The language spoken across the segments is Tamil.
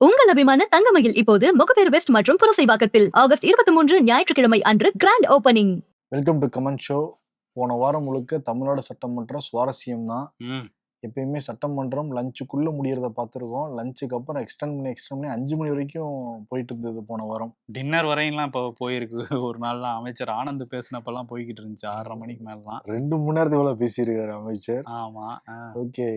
உங்கள் அபிமான தங்கமயில் இப்போது முகப்பேர் வெஸ்ட் மற்றும் புரசைவாக்கத்தில் ஆகஸ்ட் 23 ஞாயிற்றுக்கிழமை அன்று grand opening. Welcome to comment show. போன வாரம் முழுக்க தமிழ்நாடு சட்டமன்றம் சுவாரஸ்யம் தான். எப்பயுமே சட்டமன்றம் லஞ்சுக்குள்ள முடியறத பார்த்துருக்கோம். லஞ்சுக்கு அப்புறம் எக்ஸ்டெண்ட் பண்ணி 5 மணி வரைக்கும் போயிட்டு இருந்தது போன வாரம். டின்னர் வரையும்லாம் இப்போ போயிருக்கு. ஒரு நாள்லாம் அமைச்சர் ஆனந்த் பேசினப்பெல்லாம் போய்கிட்டு இருந்துச்சு 6:30 மணிக்கு மேலாம். 2 மணி நேரத்துக்கு மேல பேசியிருக்காரு அமைச்சர். ஆமா. ஓகே,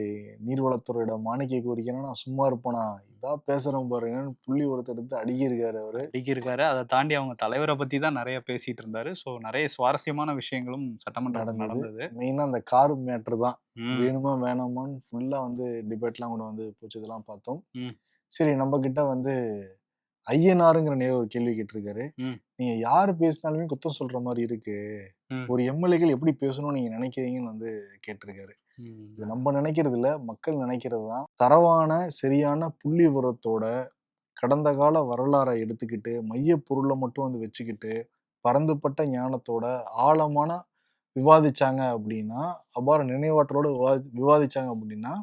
நீர்வளத்துறையோட மாணிக்க கோரிக்கைன்னா நான் சும்மா இருப்பேனா, இதா பேசுறேன் பாருங்கன்னு புள்ளி ஒருத்தர் எடுத்து அடுக்கியிருக்காரு அவரு. அடுக்கியிருக்காரு. அதை தாண்டி அவங்க தலைவரை பத்தி தான் நிறைய பேசிட்டு இருந்தாரு. ஸோ நிறைய சுவாரஸ்யமான விஷயங்களும் சட்டமன்றத்தில் நடந்தது. மெயினா அந்த கார் மேட்ரு தான். வேணுமா வேணாமான்னு ஃபுல்லா வந்து டிபேட்லாம் கொண்டு வந்து போச்சதெல்லாம் பார்த்தோம். சரி, நம்ம கிட்ட வந்து ஐயனாருங்கிற ஒரு கேள்வி கேட்டிருக்காரு. நீங்க யாரு பேசினாலுமே குத்தம் சொல்ற மாதிரி இருக்கு, ஒரு எம்எல்ஏக்கள் எப்படி பேசணும்னு நீங்க நினைக்கிறீங்கன்னு வந்து கேட்டிருக்காரு. இது நம்ம நினைக்கிறது இல்ல, மக்கள் நினைக்கிறது தான். தரவான சரியான புள்ளி விவரத்தோட கடந்த கால வரலாறை எடுத்துக்கிட்டு மைய பொருளை மட்டும் வந்து வச்சுக்கிட்டு பரந்துபட்ட ஞானத்தோட ஆழமான விவாதிச்சாங்க அப்படின்னா, அபார நினைவாற்றலோட விவாதிச்சாங்க அப்படின்னா,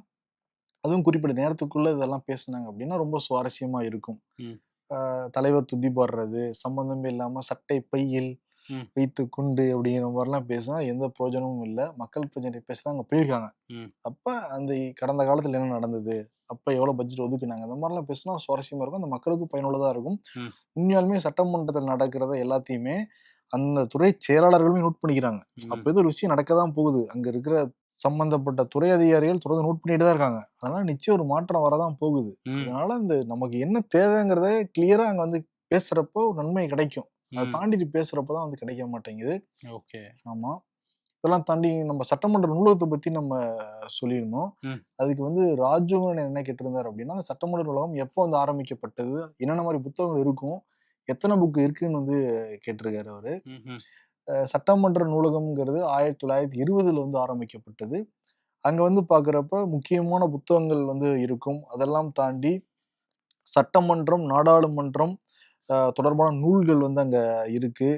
அதுவும் குறிப்பிட்ட நேரத்துக்குள்ள இதெல்லாம் பேசுனாங்க அப்படின்னா ரொம்ப சுவாரஸ்யமா இருக்கும். தலைவர் துதி பாடுறது, சம்பந்தமே இல்லாம சட்டை பையில் வைத்து குண்டு அப்படிங்கிற மாதிரிலாம் பேசினா எந்த பிரயோஜனமும் இல்லை. மக்கள் பிரச்சனை பேசதான் அங்க போயிருக்காங்க. அப்ப அந்த கடந்த காலத்துல என்ன நடந்தது, அப்ப எவ்வளவு பட்ஜெட் ஒதுக்குனாங்க, அந்த மாதிரிலாம் பேசினா சுவாரஸ்யமா இருக்கும். அந்த மக்களுக்கு பயனுள்ளதா இருக்கும். உண்மையாலுமே சட்டமன்றத்தில் நடக்கிறத எல்லாத்தையுமே அந்த துறை செயலாளர்களுமே நோட் பண்ணிக்கிறாங்க. அப்ப ஏதோ ஒரு விஷயம் நடக்கதான் போகுது, அங்க இருக்கிற சம்பந்தப்பட்ட துறை அதிகாரிகள் தொடர்ந்து நோட் பண்ணிட்டு தான் இருக்காங்க. அதனால நிச்சயம் ஒரு மாற்றம் வரதான் போகுது. அதனால இந்த நமக்கு என்ன தேவைங்கிறத கிளியரா அங்க வந்து பேசுறப்போ நன்மை கிடைக்கும். அதை தாண்டிட்டு பேசுறப்பதான் வந்து கிடைக்க மாட்டேங்குது. ஓகே, ஆமா. இதெல்லாம் தாண்டி நம்ம சட்டமன்ற நூலகத்தை பத்தி நம்ம சொல்லியிருந்தோம். அதுக்கு வந்து ராஜுவன் என்ன கேட்டிருந்தாரு அப்படின்னா, அந்த சட்டமன்ற நூலகம் எப்போ வந்து ஆரம்பிக்கப்பட்டது, என்னென்ன மாதிரி புத்தகங்கள் இருக்கும், எத்தனை புக்கு இருக்குன்னு வந்து கேட்டிருக்காரு அவரு. சட்டமன்ற நூலகம்ங்கிறது 1920 வந்து ஆரம்பிக்கப்பட்டது. அங்க வந்து பாக்குறப்ப முக்கியமான புத்தகங்கள் வந்து இருக்கும். அதெல்லாம் தாண்டி சட்டமன்றம், நாடாளுமன்றம் தொடர்பான நூல்கள் வந்து அங்க இருக்கு.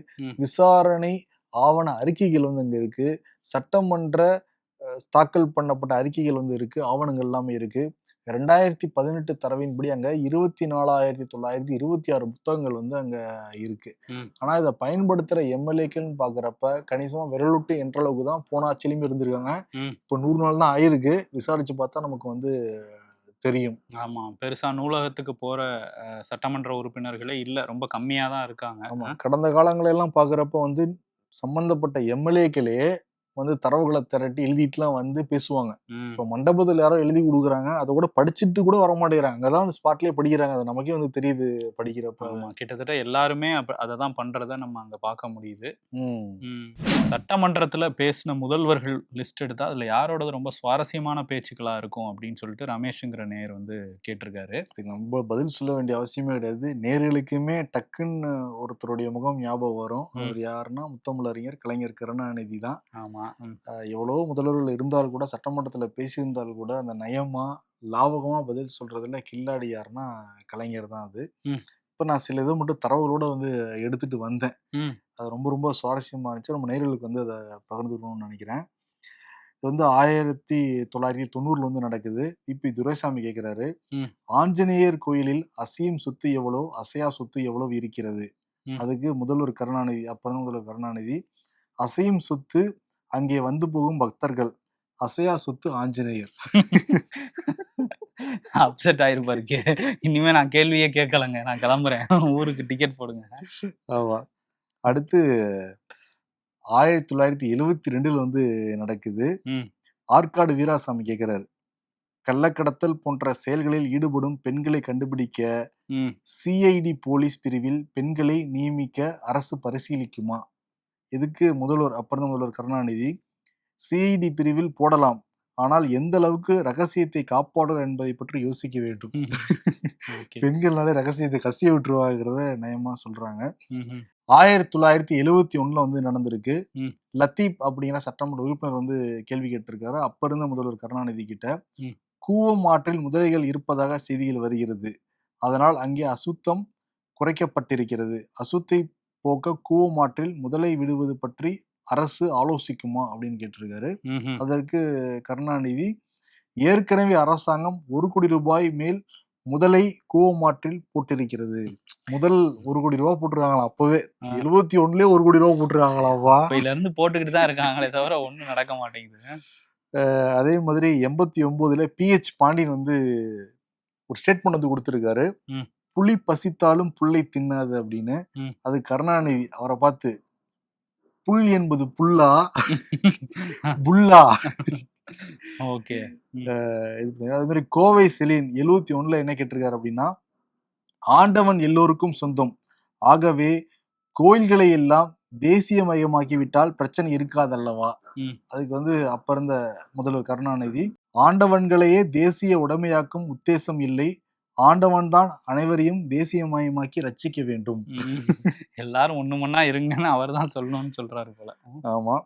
விசாரணை ஆவண அறிக்கைகள் வந்து அங்க இருக்கு. சட்டமன்ற தாக்கல் பண்ணப்பட்ட அறிக்கைகள் வந்து இருக்கு. ஆவணங்கள் எல்லாமே இருக்கு. 2018 தரவின்படி அங்க 24,926 புத்தகங்கள் வந்து அங்க இருக்கு. ஆனா இதை பயன்படுத்துற எம்எல்ஏக்கள்னு பாக்குறப்ப கணிசமா விரலுட்டு என்ற அளவுக்கு தான் போன ஆட்சியிலும் இருந்திருக்காங்க. இப்போ 100 நாள் தான் ஆயிருக்கு. விசாரிச்சு பார்த்தா நமக்கு வந்து தெரியும். ஆமா, பெருசா நூலகத்துக்கு போற சட்டமன்ற உறுப்பினர்களே இல்ல, ரொம்ப கம்மியா தான் இருக்காங்க. ஆமா, கடந்த காலங்களெல்லாம் பாக்குறப்ப வந்து சம்பந்தப்பட்ட எம்எல்ஏக்களே வந்து தரவுகளை திரட்டி எழுதிட்டுலாம் வந்து பேசுவாங்க. இப்போ மண்டபத்தில் யாரோ எழுதி கொடுக்குறாங்க, அதை கூட படிச்சுட்டு கூட வர மாட்டேங்கிறாங்க. அங்கதான் அந்த ஸ்பாட்லயே படிக்கிறாங்க. அது நமக்கே வந்து தெரியுது படிக்கிறப்ப. கிட்டத்தட்ட எல்லாருமே அதை தான் பண்றதை நம்ம அங்க பார்க்க முடியுது. சட்டமன்றத்துல பேசின முதல்வர்கள் லிஸ்ட் எடுத்தா அதுல யாரோடது ரொம்ப சுவாரஸ்யமான பேச்சுக்களா இருக்கும் அப்படின்னு சொல்லிட்டு ரமேஷ்ங்கிற நேயர் வந்து கேட்டிருக்காரு. நம்ம பதில் சொல்ல வேண்டிய அவசியமே கிடையாது. நேயர்களுக்குமே டக்குன்னு ஒருத்தருடைய முகம் ஞாபகம் வரும். அவர் யாருன்னா முத்தமிழறிஞர் கலைஞர் கருணாநிதி தான். ஆமா. எவ்வளவோ முதல்வர்கள் இருந்தால் கூட, சட்டமன்றத்துல பேசியிருந்தால் கூட, அந்த நயமா லாபகமா பதில் சொல்றதுல கில்லாடி யாருன்னா கலைஞர் தான். அது இப்ப நான் சில இதை மட்டும் தரவுகளோட வந்து எடுத்துட்டு வந்தேன். அது ரொம்ப ரொம்ப சுவாரஸ்யமா இருந்துச்சு. நம்ம நேயர்களுக்கு வந்து அதை பகிர்ந்துக்கணும்னு நினைக்கிறேன். இது வந்து 1990 வந்து நடக்குது. பி துரைசாமி கேட்கிறாரு, ஆஞ்சநேயர் கோயிலில் அசையும் சொத்து எவ்வளோ, அசையா சொத்து எவ்வளவு இருக்கிறது? அதுக்கு முதல்வர் கருணாநிதி, அப்பதான் முதல்வர் கருணாநிதி, அசையும் சொத்து அங்கே வந்து போகும் பக்தர்கள், அசையா சொத்து ஆஞ்சநேயர். அப்செட் ஆயிருப்பாரு. இனிமே நான் கேள்வியே கேட்கலங்க, நான் கிளம்புறேன், ஊருக்கு டிக்கெட் போடுங்க. ஆமா. அடுத்து 1972 வந்து நடக்குது. ஆற்காடு வீராசாமி கேட்கிறாரு, கள்ளக்கடத்தல் போன்ற செயல்களில் ஈடுபடும் பெண்களை கண்டுபிடிக்க சிஐடி போலீஸ் பிரிவில் பெண்களை நியமிக்க அரசு பரிசீலிக்குமா? இதுக்கு முதல்வர், அப்பறம் முதல்வர் கருணாநிதி, சிஐடி பிரிவில் போடலாம், ஆனால் எந்த அளவுக்கு ரகசியத்தை காப்பாடுவர் என்பதை பற்றி யோசிக்க வேண்டும். பெண்கள்னாலே ரகசியத்தை கசிய விட்டுருவாங்கிறத நயமா சொல்றாங்க. 1971 வந்து நடந்திருக்கு. லத்தீப் அப்படிங்கிற சட்டமன்ற உறுப்பினர் வந்து கேள்வி கேட்டிருக்காரு அப்ப இருந்த முதல்வர் கருணாநிதி கிட்ட. கூவம் ஆற்றில் முதலைகள் இருப்பதாக செய்திகள் வருகிறது, அதனால் அங்கே அசுத்தம் குறைக்கப்பட்டிருக்கிறது, அசுத்தை போக்க கூவம் ஆற்றில் முதலை விடுவது பற்றி அரசு ஆலோசிக்குமா அப்படின்னு கேட்டிருக்காரு. அதற்கு கருணாநிதி, ஏற்கனவே அரசாங்கம் 1 கோடி ரூபாய் மேல் முதலை கூவமாற்றில் போட்டிருக்கிறது. முதல் 1 கோடி ரூபா போட்டிருக்காங்களாம் அப்பவே. 71லயே 1 கோடி ரூபா போட்டிருக்காங்களாம்ப்பா. இப்பையில இருந்து போட்டுக்கிட்டு தான் இருக்காங்களே தவிர ஒண்ணும் நடக்க மாட்டேங்குது. அதே மாதிரி 89ல பிஹெச் பாண்டியன் வந்து ஒரு ஸ்டேட்மெண்ட் வந்து கொடுத்திருக்காரு. ம். புலி பசித்தாலும் புல்லை தின்னாது அப்படின்னு. ம். அது கருணாநிதி அவரை பார்த்து புல் என்பது புல்லா புல்லா ஓகே. அது மாதிரி கோவை செலின் 71ல என்ன கேட்டிருக்காரு அப்படின்னா, ஆண்டவன் எல்லோருக்கும் சொந்தம், ஆகவே கோயில்களை எல்லாம் தேசியமயமாக்கிவிட்டால் பிரச்சனை இருக்காதல்லவா. ம். அதுக்கு வந்து அப்ப இருந்த முதல்வர் கருணாநிதி, ஆண்டவன்களையே தேசிய உடைமையாக்கும் உத்தேசம் இல்லை, ஆண்டவன் தான் அனைவரையும் தேசியமயமாக்கி ரட்சிக்க வேண்டும். எல்லாரும் ஒண்ணு மண்ணா இருங்கன்னு அவர் தான் சொல்லணும்னு சொல்றாரு போல. ஆமா.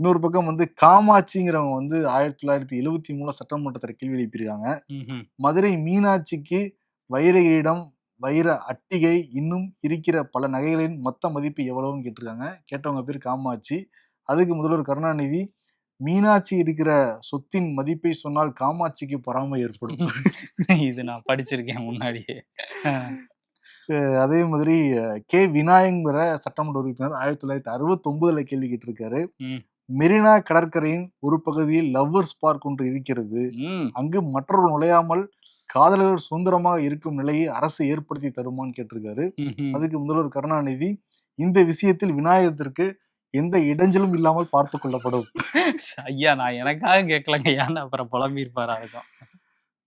இன்னொரு பக்கம் வந்து காமாட்சிங்கிறவங்க வந்து 1973 சட்டமன்றத்தில் கேள்வி எழுப்பியிருக்காங்க. ம்ஹும். மதுரை மீனாட்சிக்கு வைர கிரீடம், வைர அட்டிகை, இன்னும் இருக்கிற பல நகைகளின் மொத்த மதிப்பு எவ்வளவுன்னு கேட்டிருக்காங்க. கேட்டவங்க பேர் காமாட்சி. அதுக்கு முதல்வர் கருணாநிதி, மீனாட்சி இருக்கிற சொத்தின் மதிப்பை சொன்னால் காமாட்சிக்கு பொறாமை ஏற்படும். இது நான் படிச்சிருக்கேன் முன்னாடியே. அதே மாதிரி கே விநாயகங்கிற சட்டமன்ற உறுப்பினர் 1969ல கேள்வி கேட்டிருக்காரு. ம். மெரினா கடற்கரையின் ஒரு பகுதியில் லவ்வர்ஸ் பார்க் ஒன்று இருக்கிறது, ம். அங்கு மற்றவர்கள் நுழையாமல் காதலர்கள் சுதந்திரமாக இருக்கும் நிலையை அரசு ஏற்படுத்தி தருமான்னு கேட்டிருக்காரு. ம்ஹும். அதுக்கு முதல்வர் கருணாநிதி, இந்த விஷயத்தில் விநாயகத்திற்கு எந்த இடைஞ்சலும் இல்லாமல் பார்த்து கொள்ளப்படும். ஐயா நான் எனக்காக கேட்கலங்க, ஏன்னு அப்புறம் புலம்பியிருப்பாரா இருக்கும்.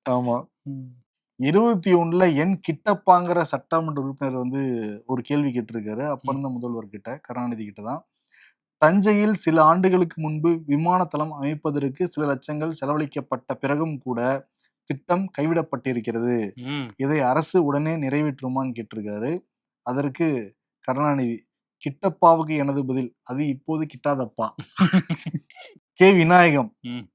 ஆமா. ம். 21ல என் கிட்டப்பாங்கிற சட்டமன்ற உறுப்பினர் வந்து ஒரு கேள்வி கேட்டிருக்காரு. அப்ப இருந்த முதல்வர் கிட்ட, கருணாநிதி கிட்ட தான். தஞ்சையில் சில ஆண்டுகளுக்கு முன்பு விமான தளம் அமைப்பதற்கு சில லட்சங்கள் செலவழிக்கப்பட்ட பிறகும் கூட திட்டம் கைவிடப்பட்டிருக்கிறது. ம். இதை அரசு உடனே நிறைவேற்றுமான்னு கேட்டிருக்காரு. அதற்கு கருணாநிதி, கிட்டப்பாவுக்கு எனது பதில், அது இப்போது கிட்டாதப்பா. கே விநாயகம் ம்.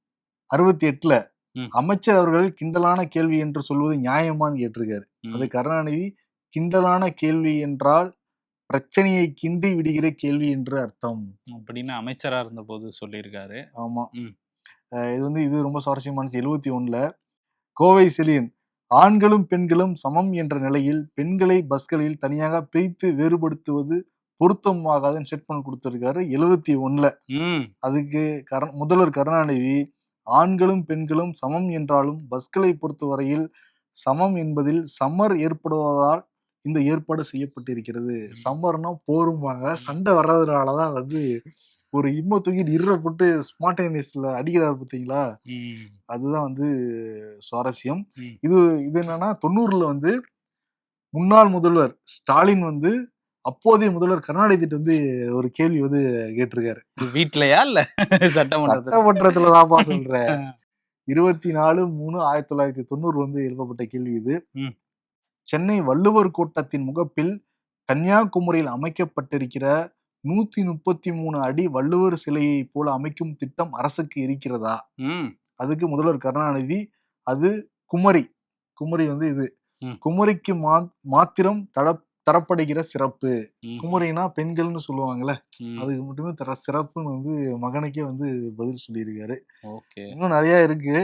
68ல ம். அமைச்சர் அவர்கள் கிண்டலான கேள்வி என்று சொல்வது நியாயமான்னு கேட்டிருக்காரு. அது ம். கருணாநிதி, கிண்டலான கேள்வி என்றால் பிரச்சனையை கிண்டி விடுகிற கேள்வி என்று அர்த்தம் அப்படின்னு அமைச்சரா இருந்த போது சொல்லியிருக்காரு. ஆமா. ம். இது ரொம்ப சுவாரஸ்யமானது. 71ல கோவை செலியன், ஆண்களும் பெண்களும் சமம் என்ற நிலையில் பெண்களை பஸ்களில் தனியாக பிரித்து வேறுபடுத்துவது பொருத்தமாகாதுன்னு ஸ்டேட்மெண்ட் கொடுத்திருக்காரு 71ல. ம். அதுக்கு முதல்வர் கருணாநிதி, ஆண்களும் பெண்களும் சமம் என்றாலும் பஸ்களை பொறுத்தவரையில் சமம் என்பதில் சம்மர் ஏற்படுவதால் இந்த ஏற்பாடு செய்யப்பட்டிருக்கிறது. சம்மர்னா போரும்பாங்க, சண்டை வர்றதுனாலதான் வந்து ஒரு இம்ம தூக்கிட்டு இருற போட்டு ஸ்பான்டேனியஸ்ல அடிக்கிறாரு பார்த்தீங்களா, ம். அதுதான் வந்து சுவாரஸ்யம். ம். இது என்ன 90ல வந்து முன்னாள் முதல்வர் ஸ்டாலின் வந்து அப்போதைய முதல்வர் கருணாநிதிட்டு வந்து ஒரு கேள்வி வந்து கேட்டிருக்காரு. வீட்லயா இல்ல சட்டமன்றத்துல? சட்டமன்றத்துலதான்ப்பா சொல்றேன். 24/3/1990 வந்து எழுப்பப்பட்ட கேள்வி இது. ம். சென்னை வள்ளுவர் கோட்டத்தின் முகப்பில் கன்னியாகுமரியில் அமைக்கப்பட்டிருக்கிற 133 அடி வள்ளுவர் சிலையை போல அமைக்கும் திட்டம் அரசுக்கு இருக்கிறதா? ம். அதுக்கு முதல்வர் கருணாநிதி, அது குமரி வந்து இது ம். குமரிக்கு மாத்திரம் தரப்படுகிற சிறப்பு. ம். குமரினா பெண்கள்னு சொல்லுவாங்கல்ல, ம். அதுக்கு மட்டுமே தர சிறப்புன்னு வந்து மகனுக்கே வந்து பதில் சொல்லியிருக்காரு. ஓகே. இன்னும் நிறைய இருக்கு.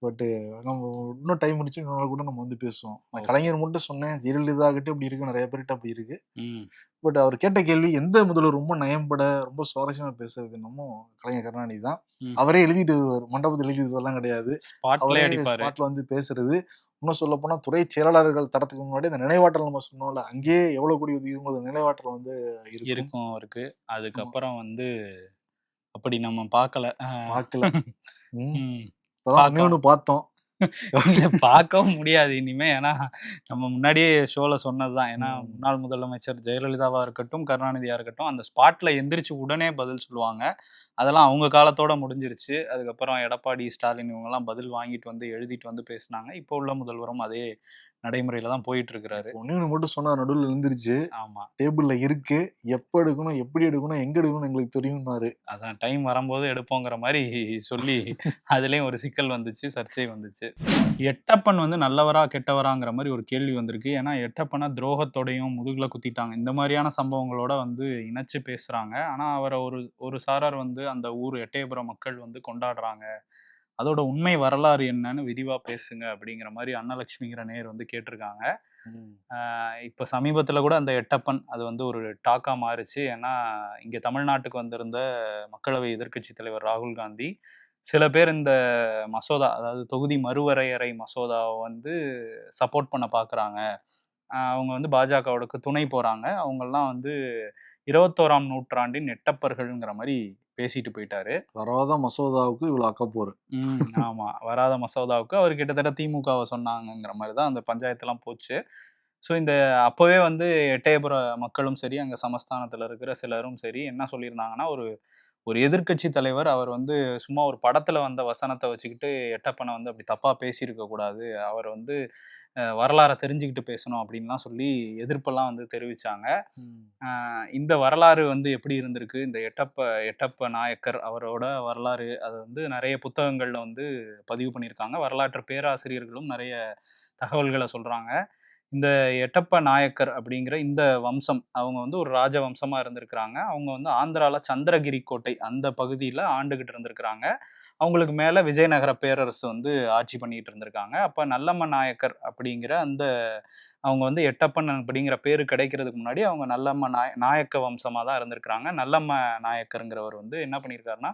பட் நம்ம இன்னும் டைம் முடிச்சு இன்னொரு நாள் கூட நம்ம வந்து பேசுவோம். நான் கலைஞர் மட்டும் சொன்னேன், ஜெயலலிதா கிட்ட அப்படி இருக்கு, நிறைய பேர்கிட்ட அப்படி இருக்கு. ம். பட் அவர் கேட்ட கேள்வி எந்த முதல்வர் ரொம்ப நயம்பட ரொம்ப சுவாரஸ்யமா பேசுறது என்னமோ கலைஞர் கருணாநிதி தான். ம். அவரே எழுதிட்டு வருவார், மண்டபத்தில் எழுதிட்டு வரலாம் கிடையாது, ஸ்பாட்ல அவரே அடிப்பாரு. ஸ்பாட்ல வந்து பேசுறது. இன்னும் சொல்ல போனா துறை செயலாளர்கள் தரத்துக்கு முன்னாடி இந்த நினைவாற்றல் நம்ம சொன்னோம்ல, அங்கேயே எவ்வளவு கோடி ஒதுக்கும்போது நினைவாற்றல் வந்து இருக்கும் அவருக்கு. அதுக்கப்புறம் வந்து அப்படி நம்ம பார்க்கல. பார்க்கல. ம். இப்பதான் இன்னொன்னு பார்த்தோம். பார்க்கவும் முடியாது இனிமே. ஏன்னா நம்ம முன்னாடியே ஷோல சொன்னதுதான். ஏன்னா ம். முன்னாள் முதலமைச்சர் ஜெயலலிதாவா இருக்கட்டும், கருணாநிதியா இருக்கட்டும், அந்த ஸ்பாட்ல எந்திரிச்சு உடனே பதில் சொல்லுவாங்க. அதெல்லாம் அவங்க காலத்தோட முடிஞ்சிருச்சு. அதுக்கப்புறம் எடப்பாடி, ஸ்டாலின் இவங்கெல்லாம் பதில் வாங்கிட்டு வந்து எழுதிட்டு வந்து பேசினாங்க. இப்போ உள்ள முதல்வரும் அதே நடைமுறையில தான் போயிட்டு இருக்கிறாரு. ஒண்ணு மட்டும் சொன்னா நடுவில் எழுந்திருச்சு, ஆமா. டேபிள்ல இருக்கு, எப்ப எடுக்கணும், எப்படி எடுக்கணும், எங்க எடுக்கணும் எங்களுக்கு தெரியும்னாரு. அதான் டைம் வரும்போது எடுப்போங்கிற மாதிரி சொல்லி அதுலயும் ஒரு சிக்கல் வந்துச்சு, சர்ச்சை வந்துச்சு. எட்டப்பன் வந்து நல்லவரா கெட்டவராங்கிற மாதிரி ஒரு கேள்வி வந்திருக்கு. ஏன்னா எட்டப்பனை துரோகத்தோடையும் முதுகுல குத்திட்டாங்க, இந்த மாதிரியான சம்பவங்களோட வந்து இணைச்சு பேசுறாங்க. ஆனா அவரை ஒரு சாரார் வந்து அந்த ஊர் எட்டயபுரம் மக்கள் வந்து கொண்டாடுறாங்க அதோட உண்மை வரலாறு என்னன்னு விரிவா பேசுங்க அப்படிங்கிற மாதிரி அன்னலட்சுமிங்கிற நேர் வந்து கேட்டிருக்காங்க. இப்போ சமீபத்தில் கூட அந்த எட்டப்பன் அது வந்து ஒரு டாக்கா மாறுச்சு. ஏன்னா இங்கே தமிழ்நாட்டுக்கு வந்திருந்த மக்களவை எதிர்க்கட்சி தலைவர் ராகுல் காந்தி சில பேர் இந்த மசோதா, அதாவது தொகுதி மறுவரையறை மசோதாவை வந்து சப்போர்ட் பண்ண பார்க்குறாங்க. அவங்க வந்து பாஜகவோடக்கு துணை போகிறாங்க. அவங்கெல்லாம் வந்து 21ஆம் நூற்றாண்டின் எட்டப்பர்கள்ங்கிற மாதிரி பேசிட்டு போயிட்டாரு. வராத மசோதாவுக்கு இவ்வளோ அக்கப்போர். ஆமா, வராத மசோதாவுக்கு அவர் கிட்டத்தட்ட திமுகவை சொன்னாங்கங்கிற மாதிரி தான் அந்த பஞ்சாயத்துலாம் போச்சு. ஸோ இந்த அப்போவே வந்து எட்டயபுர மக்களும் சரி, அங்கே சமஸ்தானத்தில் இருக்கிற சிலரும் சரி என்ன சொல்லியிருந்தாங்கன்னா, ஒரு ஒரு எதிர்க்கட்சி தலைவர் அவர் வந்து சும்மா ஒரு படத்துல வந்த வசனத்தை வச்சுக்கிட்டு எட்டப்பனை வந்து அப்படி தப்பா பேசியிருக்க கூடாது, அவர் வந்து வரலாறை தெரிஞ்சுக்கிட்டு பேசணும் அப்படின்லாம் சொல்லி எதிர்ப்பெல்லாம் வந்து தெரிவிச்சாங்க. இந்த வரலாறு வந்து எப்படி இருந்திருக்கு, இந்த எட்டப்ப நாயக்கர் அவரோட வரலாறு அது வந்து நிறைய புத்தகங்கள்ல வந்து பதிவு பண்ணியிருக்காங்க. வரலாற்று பேராசிரியர்களும் நிறைய தகவல்களை சொல்றாங்க. இந்த எட்டப்ப நாயக்கர் அப்படிங்கிற இந்த வம்சம் அவங்க வந்து ஒரு ராஜ வம்சமா இருந்திருக்கிறாங்க. அவங்க வந்து ஆந்திரால சந்திரகிரி கோட்டை அந்த பகுதியில ஆண்டுகிட்டு இருந்திருக்கிறாங்க. அவங்களுக்கு மேல விஜயநகர பேரரசு வந்து ஆட்சி பண்ணிட்டு இருந்திருக்காங்க. அப்ப நல்லம்ம நாயக்கர் அப்படிங்கிற அந்த அவங்க வந்து எட்டப்பன் அப்படிங்கிற பேரு கிடைக்கிறதுக்கு முன்னாடி அவங்க நல்லம்ம நாயக்க வம்சமா தான் இருந்திருக்கிறாங்க. நல்லம்ம நாயக்கருங்கிறவர் வந்து என்ன பண்ணியிருக்காருன்னா,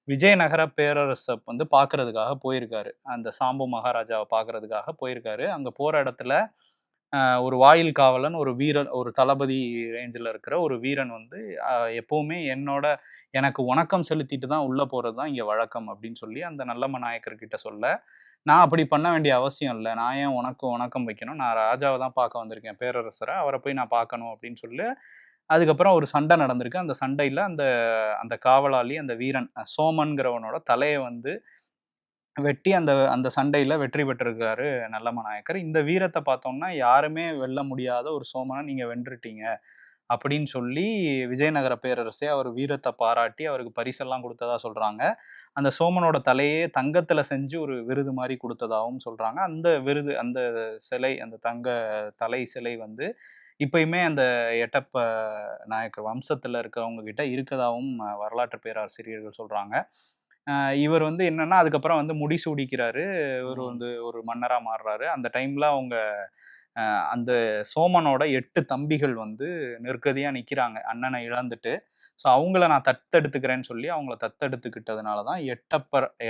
விஜயநகர பேரரசை வந்து பார்க்கறதுக்காக போயிருக்காரு. அந்த சாம்பு மகாராஜாவை பார்க்கறதுக்காக போயிருக்காரு. அங்க போற இடத்துல ஒரு வாயில் காவலன், ஒரு வீரன், ஒரு தளபதி ரேஞ்சில இருக்கிற ஒரு வீரன் வந்து எப்பவுமே எனக்கு வணக்கம் செலுத்திட்டு தான் உள்ள போறது தான் இங்க வழக்கம் அப்படின்னு சொல்லி அந்த நல்லம்ம நாயக்கர்கிட்ட சொல்ல, நான் அப்படி பண்ண வேண்டிய அவசியம் இல்ல. நான் ஏன் உனக்கு வணக்கம் வைக்கணும்? நான் ராஜாவ தான் பார்க்க வந்திருக்கேன், பேரரசர. அவர போய் நான் பார்க்கணும் அப்படின்னு சொல்லி, அதுக்கப்புறம் ஒரு சண்டை நடந்திருக்கு. அந்த சண்டையில அந்த அந்த காவலாளி, அந்த வீரன் சோமன்கிறவனோட தலைய வந்து வெட்டி அந்த அந்த சண்டையில வெற்றி பெற்றிருக்காரு நல்லம்ம நாயக்கர். இந்த வீரத்த பார்த்தோம்னா, யாருமே வெல்ல முடியாத ஒரு சோமன நீங்க வென்றுட்டீங்க. அப்படின்னு சொல்லி விஜயநகர பேரரசே அவர் வீரத்த பாராட்டி அவருக்கு பரிசெல்லாம் குடுத்ததா சொல்றாங்க. அந்த சோமனோட தலையே தங்கத்துல செஞ்சு ஒரு விருது மாரி குடுத்ததாவும் சொல்றாங்க. அந்த விருது, அந்த சிலை, அந்த தங்க தலை சிலை வந்து இப்பயுமே அந்த எட்டப்ப நாயக்கர் வம்சத்துல இருக்கிறவங்க கிட்ட இருக்கதாவும் வரலாற்று பேராசிரியர்கள் சொல்றாங்க. இவர் வந்து என்னன்னா, அதுக்கப்புறம் வந்து முடிசூடிக்கிறாரு. இவர் வந்து ஒரு மன்னரா மாறுறாரு. அந்த டைம்ல அவங்க அந்த சோமனோட 8 தம்பிகள் வந்து நிர்கதியா நிக்கிறாங்க. அண்ணனை இழந்துட்டு. ஸோ அவங்கள நான் தத்தெடுத்துக்கிறேன்னு சொல்லி அவங்கள தத்தெடுத்துக்கிட்டதுனால தான்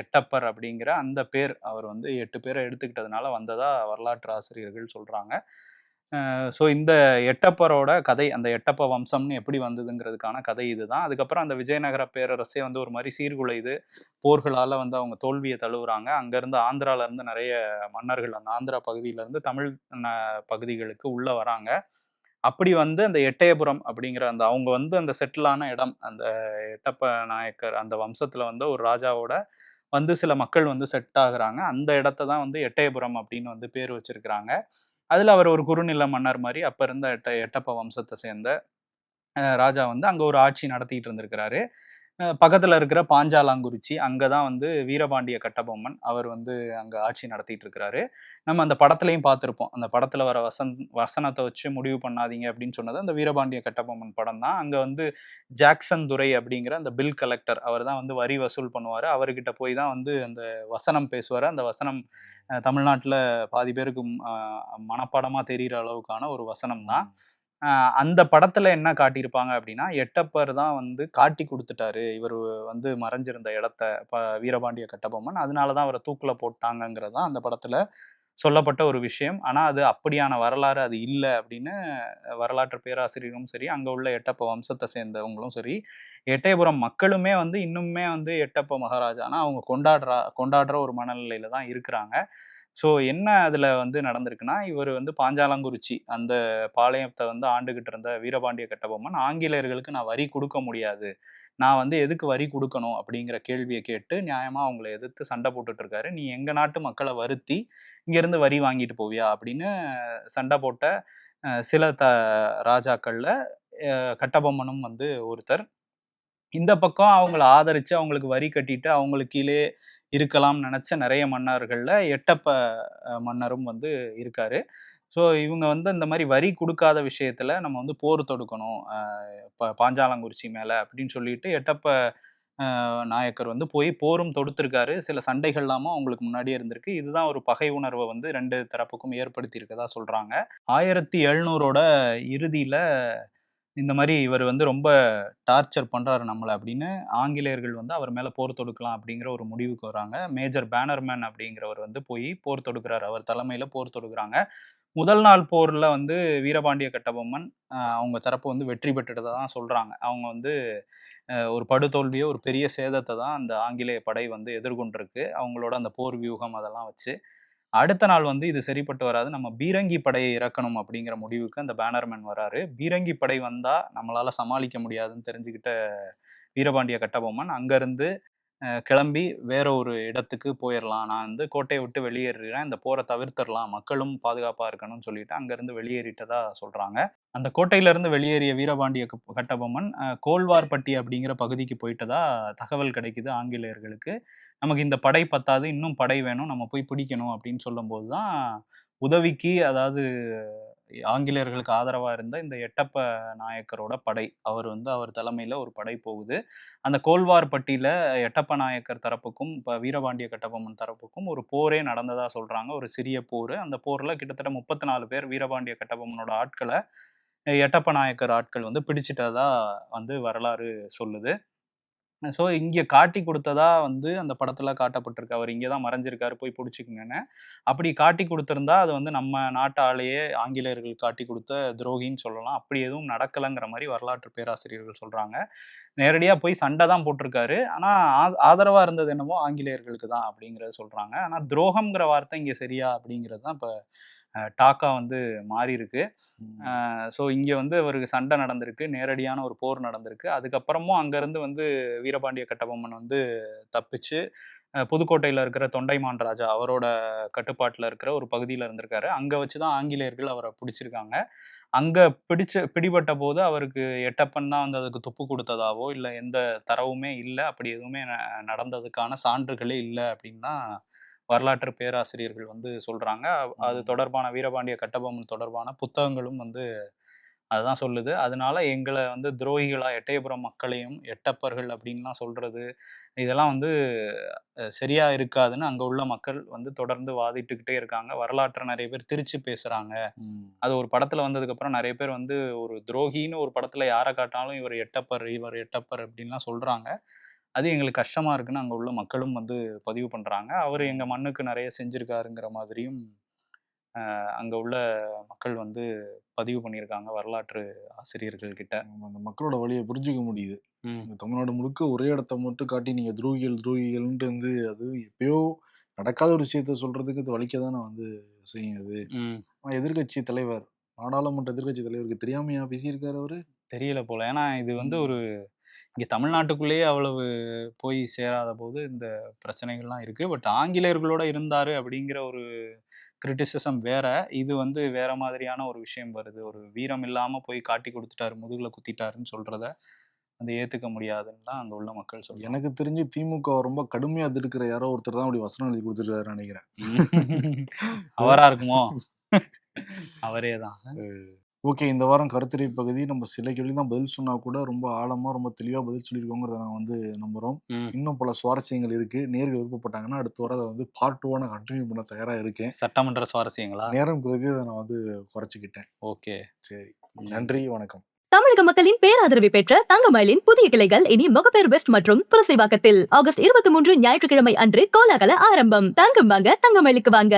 எட்டப்பர் அப்படிங்கிற அந்த பேர் அவர் வந்து 8 பேர எடுத்துக்கிட்டதுனால வந்ததா வரலாற்று ஆசிரியர்கள் சொல்றாங்க. ஸோ இந்த எட்டப்பரோட கதை, அந்த எட்டப்ப வம்சம்னு எப்படி வந்ததுங்கிறதுக்கான கதை இதுதான். அதுக்கப்புறம் அந்த விஜயநகர பேரரசே வந்து ஒரு மாரி சீர்குலையுது. போர்களால வந்து அவங்க தோல்விய தழுவுறாங்க. அங்கருந்து ஆந்திரால இருந்து நெறைய மன்னர்கள் அந்த ஆந்திரா பகுதியிலருந்து தமிழ் ந பகுதிகளுக்கு உள்ள வராங்க. அப்படி வந்து அந்த எட்டயபுரம் அப்படிங்கிற அந்த அவங்க வந்து அந்த செட்டில் ஆன இடம், அந்த எட்டப்ப நாயக்கர் அந்த வம்சத்துல வந்த ஒரு ராஜாவோட வந்து சில மக்கள் வந்து செட் ஆகுறாங்க. அந்த இடத்த தான் வந்து எட்டயபுரம் அப்படின்னு வந்து பேர் வச்சிருக்கிறாங்க. அதுல அவர் ஒரு குறுநில மன்னர் மாரி அப்ப இருந்த எட்டப்ப வம்சத்த சேர்ந்த ராஜா வந்து அங்க ஒரு ஆட்சி நடத்திட்டு இருந்திருக்கிறாரு. பக்கத்துல இருக்கிற பாஞ்சாலாங்குறிச்சி, அங்க தான் வந்து வீரபாண்டிய கட்டபொம்மன் அவர் வந்து அங்க ஆட்சி நடத்திட்டு இருக்கிறாரு. நம்ம அந்த படத்துலயும் பார்த்திருப்போம். அந்த படத்துல வர வசனத்த வச்சு முடிவு பண்ணாதீங்க அப்படின்னு சொன்னது அந்த வீரபாண்டிய கட்டபொம்மன் படம் தான். அங்க வந்து ஜாக்சன் துரை அப்படிங்கிற அந்த பில் கலெக்டர் அவர் தான் வந்து வரி வசூல் பண்ணுவாரு. அவர்கிட்ட போய் தான் வந்து அந்த வசனம் பேசுவாரு. அந்த வசனம் தமிழ்நாட்டுல பாதி பேருக்கு மனப்பாடமா தெரியிற அளவுக்கான ஒரு வசனம் தான். அந்த படத்துல என்ன காட்டியிருப்பாங்க அப்படின்னா, எட்டப்பர் தான் வந்து காட்டி குடுத்துட்டாரு. இவரு வந்து மறைஞ்சிருந்த இடத்த வீரபாண்டிய கட்டபொம்மன். அதனால தான் அவர தூக்குல போட்டாங்கங்கிறது தான் அந்த படத்துல சொல்லப்பட்ட ஒரு விஷயம். ஆனா அது அப்படியான வரலாறு அது இல்ல அப்படின்னு வரலாற்று பேராசிரியரும் சரி, அங்க உள்ள எட்டப்ப வம்சத்த சேர்ந்தவங்களும் சரி, எட்டயபுரம் மக்களுமே வந்து இன்னுமே வந்து எட்டப்ப மகாராஜானா அவங்க கொண்டாடுற ஒரு மனநிலையில தான் இருக்கிறாங்க. ஸோ என்ன அதுல வந்து நடந்திருக்குன்னா, இவரு வந்து பாஞ்சாலங்குறிச்சி அந்த பாளையத்த வந்து ஆண்டுகிட்டு இருந்த வீரபாண்டிய கட்டபொம்மன், ஆங்கிலேயர்களுக்கு நான் வரி குடுக்க முடியாது. நான் வந்து எதுக்கு வரி குடுக்கணும்? அப்படிங்கிற கேள்விய கேட்டு நியாயமா அவங்கள எதிர்த்து சண்டை போட்டுட்டு இருக்காரு. நீ எங்க நாட்டு மக்கள வருத்தி, இங்கேருந்து வரி வாங்கிட்டு போவியா? அப்படின்னு சண்டை போட்ட சில ராஜாக்கள்ல கட்டபொம்மனும் வந்து ஒருத்தர். இந்த பக்கம் அவங்கள ஆதரிச்சு, அவங்களுக்கு வரி கட்டிட்டு, அவங்களுக்கு கீழயே இருக்கலாம்னு நெனச்ச நெறைய மன்னர்கள்ல எட்டப்ப மன்னரும் வந்து இருக்காரு. ஸோ இவங்க வந்து இந்த மாரி வரி குடுக்காத விஷயத்துல நம்ம வந்து போர் தொடுக்கணும். பாஞ்சாலங்குறிச்சி மேல அப்படின்னு சொல்லிட்டு எட்டப்ப நாயக்கர் வந்து போய் போரும் தொடுத்திருக்காரு. சில சண்டைகள்லாமும் அவங்களுக்கு முன்னாடியே இருந்திருக்கு. இதுதான் ஒரு பகை உணர்வை வந்து 2 தரப்புக்கும் ஏற்படுத்தி இருக்கதா சொல்றாங்க. 1700ஓட இறுதியில இந்த மாரி இவர் வந்து ரொம்ப டார்ச்சர் பண்றாரு நம்மள அப்படின்னு ஆங்கிலேயர்கள் வந்து அவர் மேல போர் தொடுக்கலாம் அப்படிங்கிற ஒரு முடிவுக்கு வராங்க. மேஜர் பேனர்மேன் அப்படிங்கிறவர் வந்து போய் போர் தொடுக்கிறாரு. அவர் தலைமையில போர் தொடுக்குறாங்க. முதல் நாள் போர்ல வந்து வீரபாண்டிய கட்டபொம்மன் அவங்க தரப்பு வந்து வெற்றி பெற்றுட்டதா தான் சொல்றாங்க. அவங்க வந்து ஒரு படுதோல்வியோ, ஒரு பெரிய சேதத்த தான் அந்த ஆங்கிலேய படை வந்து எதிர்கொண்டிருக்கு. அவங்களோட அந்த போர் வியூகம் அதெல்லாம் வச்சு. அடுத்த நாள் வந்து இது சரிப்பட்டு வராது. நம்ம பீரங்கி படையை இறக்கணும் அப்படிங்கிற முடிவுக்கு அந்த பேனர்மேன் வராரு. பீரங்கி படை வந்தா நம்மளால சமாளிக்க முடியாதுன்னு தெரிஞ்சுக்கிட்ட வீரபாண்டிய கட்டபொம்மன் அங்கருந்து கிளம்பி வேற ஒரு இடத்துக்கு போயிரலாம். நான் வந்து கோட்டைய விட்டு வெளியேறுறேன். இந்த போர தவிர்த்தரலாம். மக்களும் பாதுகாப்பா இருக்கணும்னு சொல்லிட்டு அங்கருந்து வெளியேறிட்டதா சொல்றாங்க. அந்த கோட்டையிலிருந்து வெளியேறிய வீரபாண்டிய கட்டபொம்மன் கோல்வார்பட்டி அப்படிங்கிற பகுதிக்கு போயிட்டதா தகவல் கிடைக்குது ஆங்கிலேயர்களுக்கு. நமக்கு இந்த படை பத்தாது, இன்னும் படை வேணும். நம்ம போய் பிடிக்கணும் அப்படின்னு சொல்லும்போது தான் உதவிக்கு அதாவது ஆங்கிலேயர்களுக்கு ஆதரவா இருந்த இந்த எட்டப்ப நாயக்கரோட படை. அவர் தலைமையில ஒரு படை போகுது. அந்த கோல்வார்பட்டியில எட்டப்ப நாயக்கர் தரப்புக்கும், வீரபாண்டிய கட்டபொம்மன் தரப்புக்கும் ஒரு போரே நடந்ததா சொல்றாங்க. ஒரு சிறிய போரு. அந்த போர்ல கிட்டத்தட்ட 34 பேர் வீரபாண்டிய கட்டபொம்மனோட ஆட்கள எட்டப்ப நாயக்கர் ஆட்கள் வந்து பிடிச்சிட்டதா வந்து வரலாறு சொல்லுது. ஸோ இங்க காட்டி குடுத்ததா வந்து அந்த படத்துல காட்டப்பட்டிருக்கு. அவர் இங்க தான் மறைஞ்சிருக்காரு, போய் புடிச்சுக்குங்கன்னு. அப்படி காட்டி குடுத்திருந்தா, அது வந்து நம்ம நாட்டு ஆளையே ஆங்கிலேயர்கள் காட்டி குடுத்த துரோகின்னு சொல்லலாம். அப்படி எதுவும் நடக்கலங்கிற மாரி வரலாற்று பேராசிரியர்கள் சொல்றாங்க. நேரடியா போய் சண்டை தான் போட்டிருக்காரு. ஆனா ஆதரவா இருந்தது என்னமோ ஆங்கிலேயர்களுக்கு தான் அப்படிங்கிறத சொல்றாங்க. ஆனா துரோகம்ங்கிற வார்த்தை இங்க சரியா அப்படிங்கிறது தான் இப்ப டாக்கா வந்து மாறியிருக்கு. ஸோ இங்க வந்து அவருக்கு சண்டை நடந்திருக்கு. நேரடியான ஒரு போர் நடந்திருக்கு. அதுக்கப்புறமும் அங்கருந்து வந்து வீரபாண்டிய கட்டபொம்மன் வந்து தப்பிச்சு புதுக்கோட்டையில இருக்கிற தொண்டைமான் ராஜா அவரோட கட்டுப்பாட்டுல இருக்கிற ஒரு பகுதியில இருந்திருக்காரு. அங்க வச்சு தான் ஆங்கிலேயர்கள் அவர பிடிச்சிருக்காங்க. அங்க பிடிபட்ட போது அவருக்கு எட்டப்பன் தான் வந்து அதுக்கு துப்பு குடுத்ததாவோ, இல்ல எந்த தரவுமே இல்ல. அப்படி எதுவுமே நடந்ததுக்கான சான்றுகளே இல்ல அப்படின்னு தான் வரலாற்று பேராசிரியர்கள் வந்து சொல்றாங்க. அது தொடர்பான வீரபாண்டிய கட்டபொம்மன் தொடர்பான புத்தகங்களும் வந்து அதுதான் சொல்லுது. அதனால எங்கள வந்து துரோகிகளா எட்டயபுரம் மக்களையும் எட்டப்பர்கள் அப்படின்லாம் சொல்றது, இதெல்லாம் வந்து சரியா இருக்காதுன்னு அங்க உள்ள மக்கள் வந்து தொடர்ந்து வாதிட்டுக்கிட்டே இருக்காங்க. வரலாற்ற நெறைய பேர் திரிச்சு பேசுறாங்க. அது ஒரு படத்துல வந்ததுக்கப்புறம் நெறைய பேர் வந்து ஒரு துரோகின்னு ஒரு படத்துல யார காட்டினாலும் இவர் எட்டப்பர், இவர் எட்டப்பர் அப்படின்லாம் சொல்றாங்க. அது எங்களுக்கு கஷ்டமா இருக்குன்னு அங்க உள்ள மக்களும் வந்து பதிவு பண்றாங்க. அவரு எங்க மண்ணுக்கு நெறைய செஞ்சிருக்காருங்கிற மாதிரியும் அங்க உள்ள மக்கள் வந்து பதிவு பண்ணியிருக்காங்க வரலாற்று ஆசிரியர்கள் கிட்ட. அந்த மக்களோட வலிய புரிஞ்சுக்க முடியுது. தமிழ்நாடு முழுக்க ஒரே இடத்த மட்டும் காட்டி நீங்க துரோகிகள் துரோகிகள்ன்ட்டு வந்து அது எப்பயோ நடக்காத ஒரு விஷயத்த சொல்றதுக்கு இது வலிக்க தானே வந்து செய்யும் அது. எதிர்கட்சி தலைவர், நாடாளுமன்ற எதிர்கட்சி தலைவருக்கு தெரியாமையா பேசியிருக்காரு அவரு? தெரியல போல. ஏன்னா இது வந்து ஒரு இங்க தமிழ்நாட்டுக்குள்ளேயே அவ்வளவு போய் சேராத போது இந்த பிரச்சனைகள்லாம் இருக்கு. பட் ஆங்கிலேயர்களோட இருந்தாரு அப்படிங்கிற ஒரு கிரிட்டிசிசம் வேற. இது வந்து வேற மாதிரியான ஒரு விஷயம் வருது. ஒரு வீரம் இல்லாம போய் காட்டி குடுத்துட்டாரு, முதுகுல குத்திட்டாருன்னு சொல்றத வந்து ஏத்துக்க முடியாதுன்னு தான் அங்க உள்ள மக்கள் சொல்றாங்க. எனக்கு தெரிஞ்சு திமுக ரொம்ப கடுமையா எதிர்க்கிற யாரோ ஒருத்தர் தான் அப்படி வசனம் எழுதி குடுத்துருக்காருன்னு நினைக்கிறேன். அவரா இருக்குமோ? அவரே தான். ஓகே, இந்த வாரம் கருத்துரை பகுதி நம்ம சில கேள்வி தான் பதில் சொன்னா கூட ரொம்ப ஆழமா ரொம்ப தெளிவா பதில் சொல்லியிருக்கோங்கிறத நான் வந்து நம்புறோம். இன்னும் பல சுவாரஸ்யங்கள் இருக்கு. நேர்கள் விருப்பப்பட்டாங்கன்னா அடுத்த வாரம் அதை வந்து பார்ட் 2 நான் கண்டினியூ பண்ண தயாரா இருக்கேன். சட்டமன்ற சுவாரஸ்யங்களா? நேரம் பகுதி அதை நான் வந்து குறைச்சிக்கிட்டேன். ஓகே, சரி, நன்றி, வணக்கம். தமிழக மக்களின் பேராதரவை பெற்ற தங்கமயிலின் புதிய கிளைகள் இனி முகப்பேர் வெஸ்ட் மற்றும் புரசைவாக்கத்தில் ஆகஸ்ட் 23 ஞாயிற்றுக்கிழமை அன்று கோலாகல ஆரம்பம். தங்கம் வாங்க தங்கமயிலுக்கு வாங்க.